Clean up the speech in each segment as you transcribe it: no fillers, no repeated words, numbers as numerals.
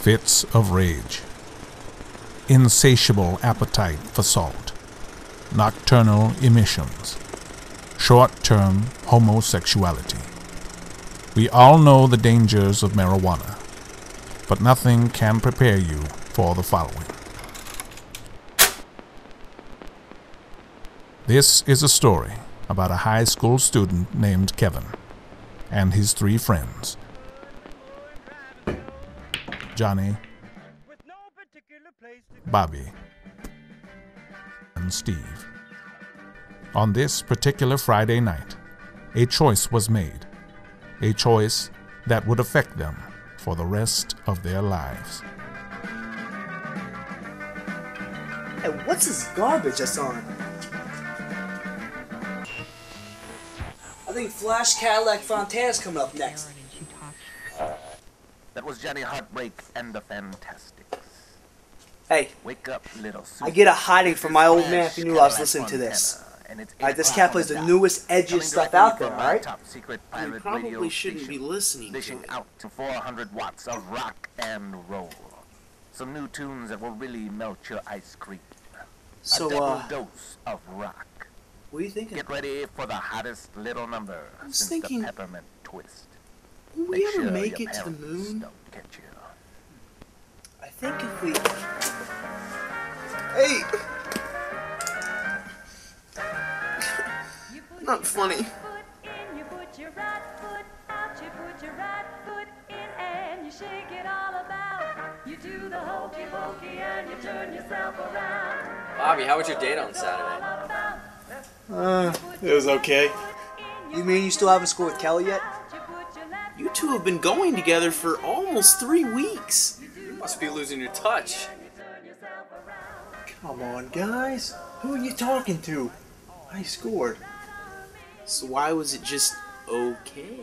fits of rage, insatiable appetite for salt, nocturnal emissions, short-term homosexuality. We all know the dangers of marijuana, but nothing can prepare you for the following. This is a story about a high school student named Kevin and his 3 friends, Johnny, Bobby, and Steve. On this particular Friday night, a choice was made, a choice that would affect them for the rest of their lives. Hey, what's this garbage that's on? I think Flash Cadillac Fontana's coming up next. That was Johnny Heartbreak and the Fantastics. Hey, wake up, little Sue. I get a hiding from my old man if he knew I was listening to this. Alright, this cat plays the newest, edgiest stuff out there, alright? You probably shouldn't be listening dishing to it. out to 400 watts of rock and roll. Some new tunes that will really melt your ice cream. So, a double dose of rock. What are you thinking? Get ready for the hottest little number since thinking, the peppermint twist. Will we ever make it to the moon? Don't get you. I think if we... Hey! Not funny. Bobby, how was your date on Saturday? It was okay. You mean you still haven't scored with Kelly yet? You two have been going together for almost 3 weeks. You must be losing your touch. Come on, guys. Who are you talking to? I scored. So why was it just okay?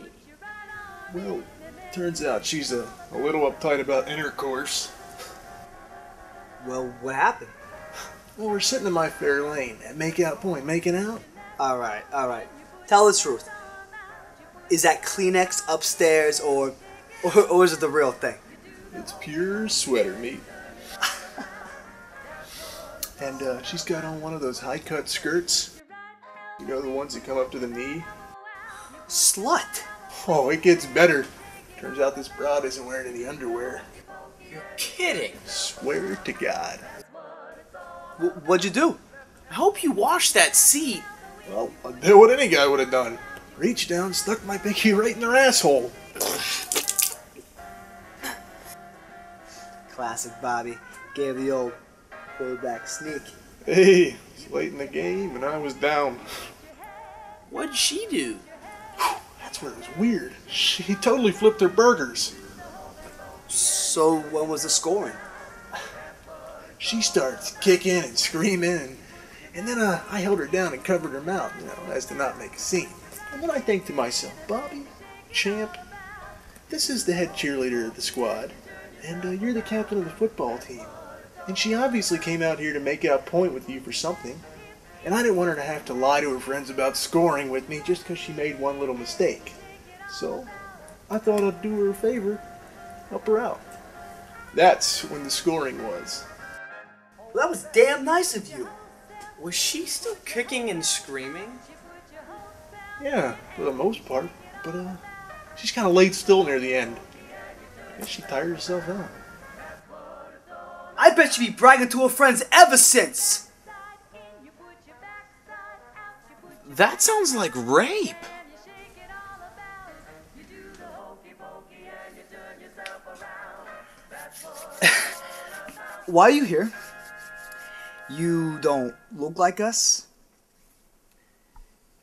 Well, turns out she's a little uptight about intercourse. Well, what happened? Well, we're sitting in my fair lane at makeout point, making out. Alright. Tell the truth. Is that Kleenex upstairs or is it the real thing? It's pure sweater meat. And she's got on one of those high-cut skirts. You know, the ones that come up to the knee? Slut! Oh, it gets better. Turns out this broad isn't wearing any underwear. You're kidding. Swear to God. What'd you do? I hope you washed that seat. Well, I did what any guy would have done. Reached down, stuck my pinky right in her asshole. Classic Bobby. Gave the old quarterback sneak. Hey, it's late in the game and I was down. What'd she do? That's where it was weird. She totally flipped her burgers. So when was the scoring? She starts kicking and screaming, and then I held her down and covered her mouth, as to not make a scene. And then I think to myself, Bobby, champ, this is the head cheerleader of the squad, and you're the captain of the football team. And she obviously came out here to make out point with you for something, and I didn't want her to have to lie to her friends about scoring with me just because she made one little mistake. So I thought I'd do her a favor, help her out. That's when the scoring was. Well, that was damn nice of you. Was she still kicking and screaming? Yeah, for the most part, but she's kind of laid still near the end. I guess she tired herself out. I bet you be bragging to her friends ever since. That sounds like rape. Why are you here? You don't look like us.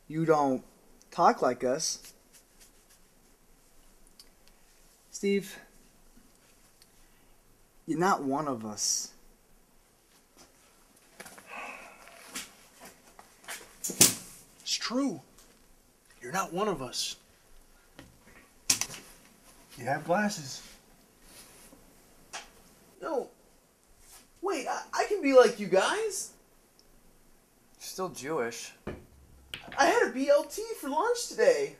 You don't talk like us. Steve, you're not one of us. It's true. You're not one of us. You have glasses. No. Wait, I can be like you guys. Still Jewish. I had a BLT for lunch today.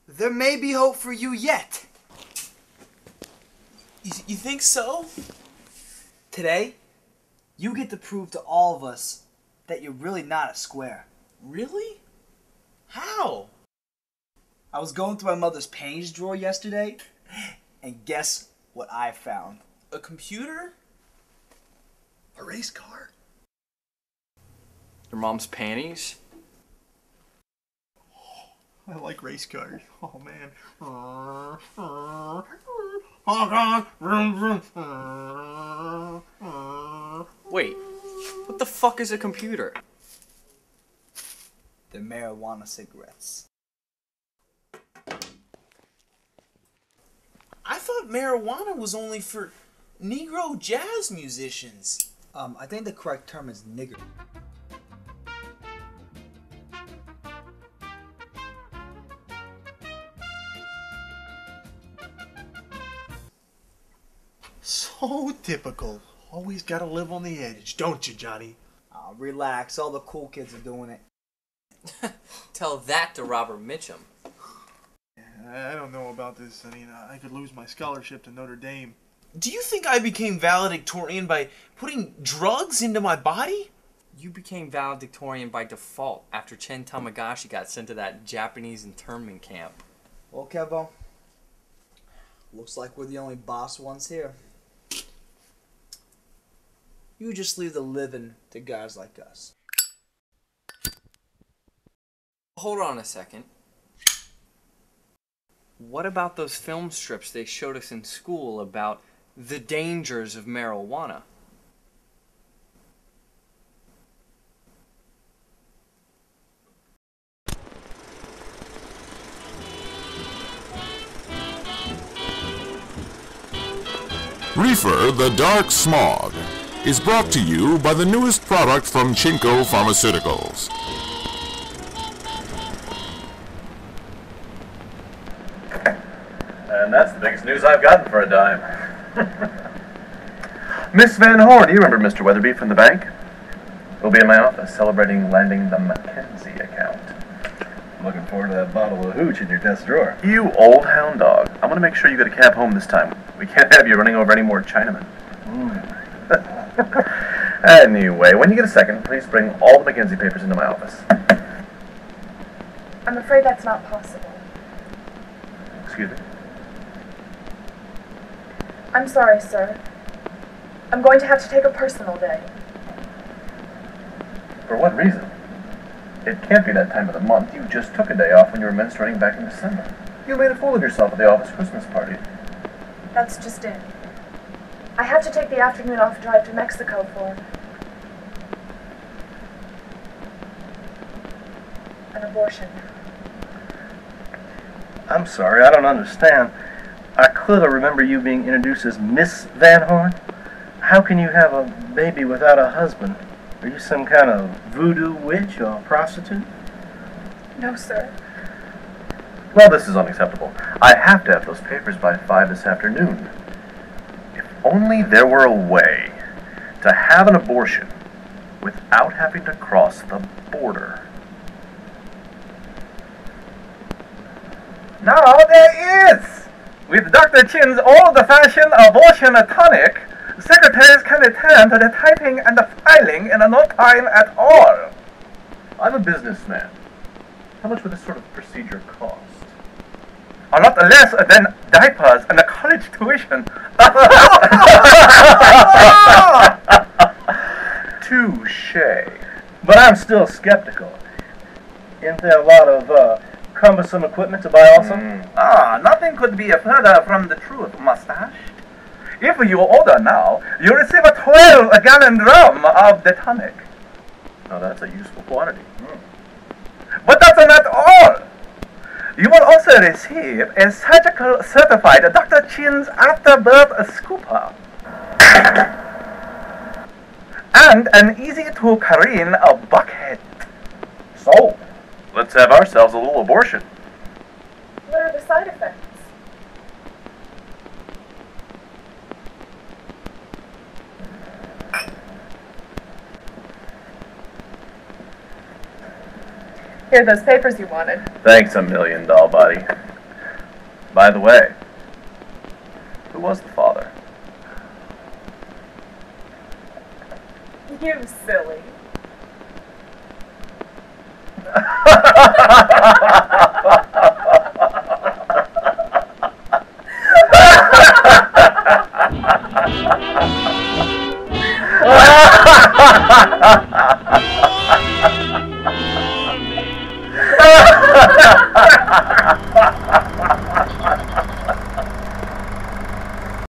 There may be hope for you yet. You think so? Today, you get to prove to all of us that you're really not a square. Really? How? I was going through my mother's panties drawer yesterday, and guess what I found? A computer? A race car? Your mom's panties? I like race cars. Oh, man. Wait, what the fuck is a computer? The marijuana cigarettes. I thought marijuana was only for Negro jazz musicians. I think the correct term is nigger. So typical. Always gotta live on the edge, don't you, Johnny? Relax, all the cool kids are doing it. Tell that to Robert Mitchum. I don't know about this. I mean, I could lose my scholarship to Notre Dame. Do you think I became valedictorian by putting drugs into my body? You became valedictorian by default after Chen Tamagashi got sent to that Japanese internment camp. Well, Kevo, looks like we're the only boss ones here. You just leave the living to guys like us. Hold on a second. What about those film strips they showed us in school about the dangers of marijuana? Reefer, the Dark Smog, is brought to you by the newest product from Chinko Pharmaceuticals. And that's the biggest news I've gotten for a dime. Miss Van Horn, do you remember Mr. Weatherby from the bank? We'll be in my office celebrating landing the Mackenzie account. Looking forward to that bottle of hooch in your desk drawer. You old hound dog. I'm gonna make sure you get a cab home this time. We can't have you running over any more Chinamen. Anyway, when you get a second, please bring all the Mackenzie papers into my office. I'm afraid that's not possible. Excuse me? I'm sorry, sir. I'm going to have to take a personal day. For what reason? It can't be that time of the month. You just took a day off when you were menstruating back in December. You made a fool of yourself at the office Christmas party. That's just it. I have to take the afternoon off drive to Mexico for an abortion. I'm sorry, I don't understand. I clearly remember you being introduced as Miss Van Horn. How can you have a baby without a husband? Are you some kind of voodoo witch or prostitute? No, sir. Well, this is unacceptable. I have to have those papers by 5 this afternoon. If only there were a way to have an abortion without having to cross the border. Now there is! With Dr. Chin's old-fashioned abortion tonic, secretaries can attend to the typing and the filing in no time at all. I'm a businessman. How much would this sort of procedure cost? A lot less than diapers and college tuition. Touché. But I'm still skeptical. Isn't there a lot of cumbersome equipment to buy also? Nothing could be further from the truth, mustache. If you order now, you receive a 12-gallon drum of the tonic. Now that's a useful quantity. But that's not all. You will also receive a surgical certified Dr. Chin's afterbirth scooper. And an easy-to-carry bucket. So, let's have ourselves a little abortion. What are the side effects? Here are those papers you wanted. Thanks a million, doll body. By the way, who was the father? You silly.